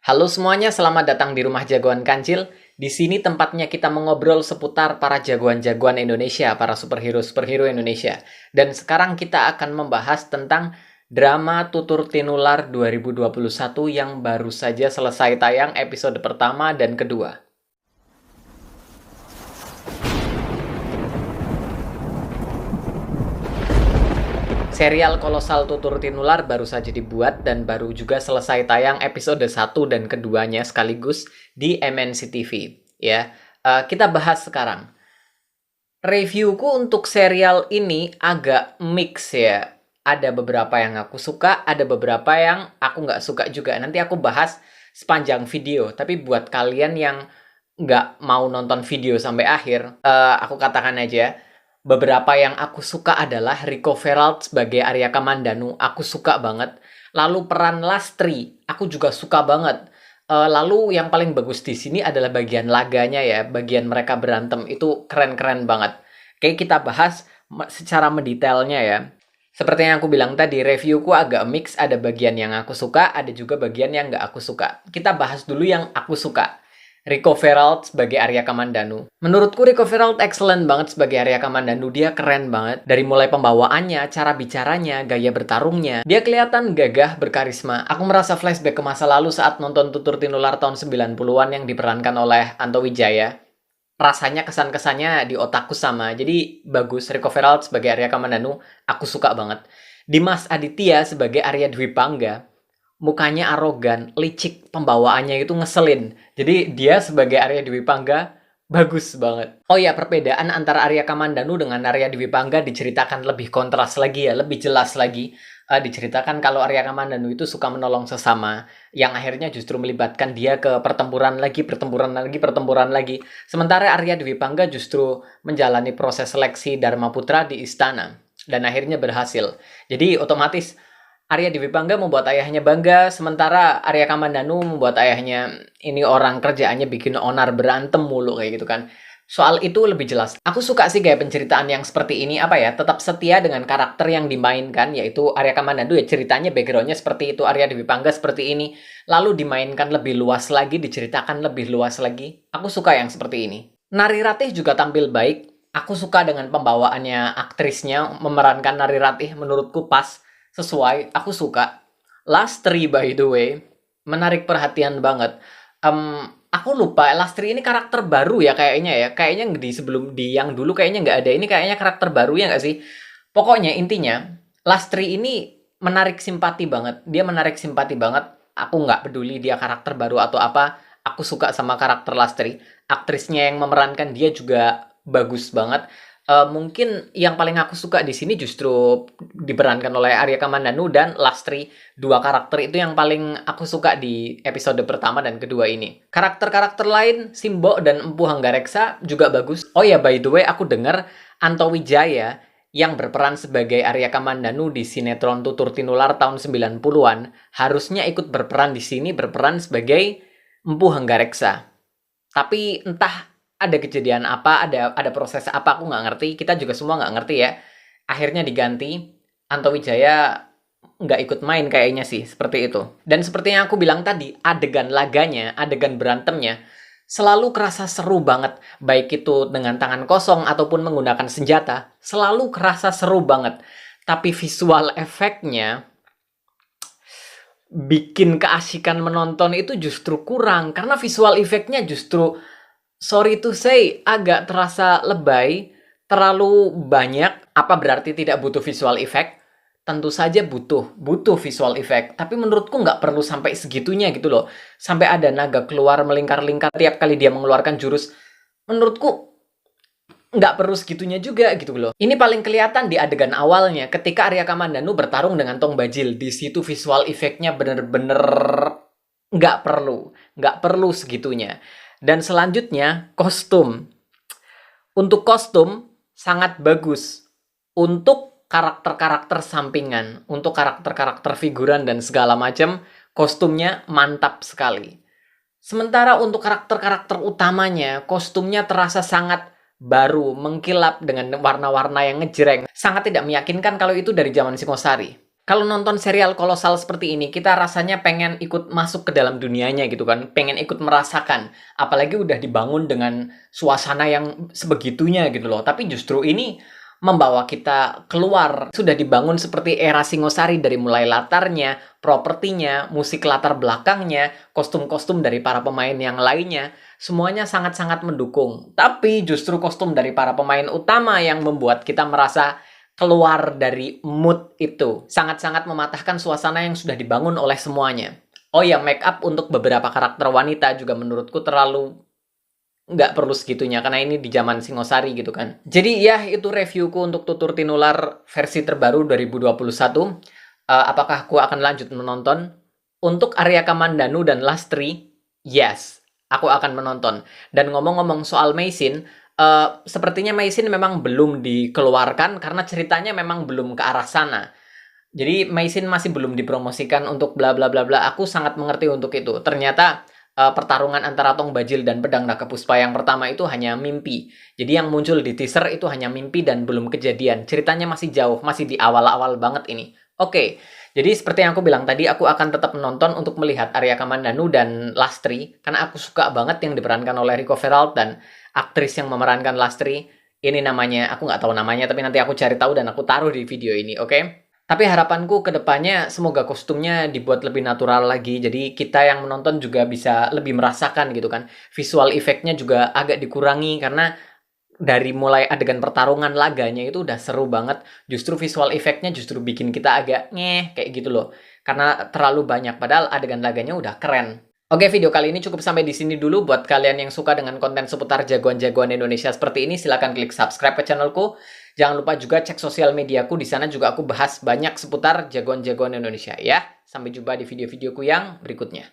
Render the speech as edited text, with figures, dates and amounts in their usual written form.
Halo semuanya, selamat datang di Rumah Jagoan Kancil. Di sini tempatnya kita mengobrol seputar para jagoan-jagoan Indonesia, para superhero-superhero Indonesia. Dan sekarang kita akan membahas tentang drama Tutur Tinular 2021 yang baru saja selesai tayang episode pertama dan kedua. Serial kolosal Tutur Tinular baru saja dibuat dan baru juga selesai tayang episode 1 dan keduanya sekaligus di MNC TV. Ya, kita bahas sekarang. Reviewku untuk serial ini agak mix ya. Ada beberapa yang aku suka, ada beberapa yang aku nggak suka juga. Nanti aku bahas sepanjang video. Tapi buat kalian yang nggak mau nonton video sampai akhir, aku katakan aja, beberapa yang aku suka adalah Rico Ferrald sebagai Arya Kamandanu, aku suka banget. Lalu peran Lastri, aku juga suka banget. Lalu yang paling bagus di sini adalah bagian laganya ya, bagian mereka berantem itu keren-keren banget. Kayak kita bahas secara mendetailnya ya. Seperti yang aku bilang tadi, reviewku agak mix, ada bagian yang aku suka, ada juga bagian yang nggak aku suka. Kita bahas dulu yang aku suka. Rico Ferrald sebagai Arya Kamandanu. Menurutku Rico Ferrald excellent banget sebagai Arya Kamandanu. Dia keren banget. Dari mulai pembawaannya, cara bicaranya, gaya bertarungnya. Dia kelihatan gagah, berkarisma. Aku merasa flashback ke masa lalu saat nonton Tutur Tinular tahun 90-an yang diperankan oleh Anto Wijaya. Rasanya kesan-kesannya di otakku sama. Jadi bagus. Rico Ferrald sebagai Arya Kamandanu, aku suka banget. Dimas Aditya sebagai Arya Dwi Pangga. Mukanya arogan, licik, pembawaannya itu ngeselin. Jadi dia sebagai Arya Dwi Pangga bagus banget. Oh ya, perbedaan antara Arya Kamandanu dengan Arya Dwi Pangga diceritakan lebih kontras lagi ya, lebih jelas lagi. Diceritakan kalau Arya Kamandanu itu suka menolong sesama, yang akhirnya justru melibatkan dia ke pertempuran lagi. Sementara Arya Dwi Pangga justru menjalani proses seleksi Dharma Putra di istana, dan akhirnya berhasil. Jadi otomatis Arya Dwi Pangga membuat ayahnya bangga, sementara Arya Kamandanu membuat ayahnya ini orang kerjaannya bikin onar, berantem mulu kayak gitu kan. Soal itu lebih jelas. Aku suka sih gaya penceritaan yang seperti ini, tetap setia dengan karakter yang dimainkan, yaitu Arya Kamandanu ya ceritanya backgroundnya seperti itu, Arya Dwi Pangga seperti ini, lalu dimainkan lebih luas lagi, diceritakan lebih luas lagi. Aku suka yang seperti ini. Nari Ratih juga tampil baik. Aku suka dengan pembawaannya aktrisnya, memerankan Nari Ratih menurutku pas. Sesuai, aku suka. Lastri by the way, menarik perhatian banget. Aku lupa, Lastri ini karakter baru ya kayaknya ya. Kayaknya di yang dulu kayaknya nggak ada. Ini kayaknya karakter baru ya nggak sih? Pokoknya intinya, Lastri ini menarik simpati banget. Dia menarik simpati banget. Aku nggak peduli dia karakter baru atau apa. Aku suka sama karakter Lastri. Aktrisnya yang memerankan dia juga bagus banget. Mungkin yang paling aku suka di sini justru diperankan oleh Arya Kamandanu dan Lastri. Dua karakter itu yang paling aku suka di episode pertama dan kedua ini. Karakter-karakter lain, Simbo dan Empu Hanggareksa juga bagus. Oh ya, by the way, aku dengar Anto Wijaya yang berperan sebagai Arya Kamandanu di sinetron Tutur Tinular tahun 90-an harusnya ikut berperan di sini, berperan sebagai Empu Hanggareksa. Tapi entah ada kejadian apa, ada proses apa, aku nggak ngerti. Kita juga semua nggak ngerti ya. Akhirnya diganti, Anto Wijaya nggak ikut main kayaknya sih, seperti itu. Dan seperti yang aku bilang tadi, adegan laganya, adegan berantemnya, selalu kerasa seru banget. Baik itu dengan tangan kosong ataupun menggunakan senjata, selalu kerasa seru banget. Tapi visual efeknya bikin keasikan menonton itu justru kurang. Karena visual efeknya justru, sorry to say, agak terasa lebay, terlalu banyak. Apa berarti tidak butuh visual effect? Tentu saja butuh visual effect. Tapi menurutku nggak perlu sampai segitunya gitu loh. Sampai ada naga keluar melingkar-lingkar tiap kali dia mengeluarkan jurus. Menurutku nggak perlu segitunya juga gitu loh. Ini paling kelihatan di adegan awalnya ketika Arya Kamandanu bertarung dengan Tong Bajil. Di situ visual effect-nya bener-bener nggak perlu segitunya. Dan selanjutnya, kostum. Untuk kostum, sangat bagus. Untuk karakter-karakter sampingan, untuk karakter-karakter figuran dan segala macam, kostumnya mantap sekali. Sementara untuk karakter-karakter utamanya, kostumnya terasa sangat baru, mengkilap dengan warna-warna yang ngejreng. Sangat tidak meyakinkan kalau itu dari zaman Singosari. Kalau nonton serial kolosal seperti ini, kita rasanya pengen ikut masuk ke dalam dunianya gitu kan, pengen ikut merasakan. Apalagi udah dibangun dengan suasana yang sebegitunya gitu loh. Tapi justru ini membawa kita keluar. Sudah dibangun seperti era Singosari dari mulai latarnya, propertinya, musik latar belakangnya, kostum-kostum dari para pemain yang lainnya. Semuanya sangat-sangat mendukung. Tapi justru kostum dari para pemain utama yang membuat kita merasa keluar dari mood itu. Sangat-sangat mematahkan suasana yang sudah dibangun oleh semuanya. Oh ya, make up untuk beberapa karakter wanita juga menurutku terlalu nggak perlu segitunya, karena ini di zaman Singosari gitu kan. Jadi ya, itu reviewku untuk Tutur Tinular versi terbaru 2021. Apakah aku akan lanjut menonton? Untuk Arya Kamandanu dan Lastri, yes, aku akan menonton. Dan ngomong-ngomong soal Meisin, sepertinya Meisin memang belum dikeluarkan karena ceritanya memang belum ke arah sana. Jadi Meisin masih belum dipromosikan untuk bla bla bla bla. Aku sangat mengerti untuk itu. Ternyata pertarungan antara Tong Bajil dan Pedang Naga Puspa yang pertama itu hanya mimpi. Jadi yang muncul di teaser itu hanya mimpi dan belum kejadian. Ceritanya masih jauh, masih di awal-awal banget ini. Oke, jadi seperti yang aku bilang tadi, aku akan tetap menonton untuk melihat Arya Kamandanu dan Lastri. Karena aku suka banget yang diperankan oleh Rico Veralt dan aktris yang memerankan Lastri. Ini namanya, aku nggak tahu namanya, tapi nanti aku cari tahu dan aku taruh di video ini, oke? Tapi harapanku ke depannya semoga kostumnya dibuat lebih natural lagi. Jadi kita yang menonton juga bisa lebih merasakan gitu kan. Visual efeknya juga agak dikurangi karena dari mulai adegan pertarungan laganya itu udah seru banget. Justru visual efeknya justru bikin kita agak kayak gitu loh. Karena terlalu banyak padahal adegan laganya udah keren. Oke, video kali ini cukup sampai di sini dulu. Buat kalian yang suka dengan konten seputar jagoan-jagoan Indonesia seperti ini, silahkan klik subscribe ke channelku. Jangan lupa juga cek sosial mediaku. Di sana juga aku bahas banyak seputar jagoan-jagoan Indonesia ya. Sampai jumpa di video-videoku yang berikutnya.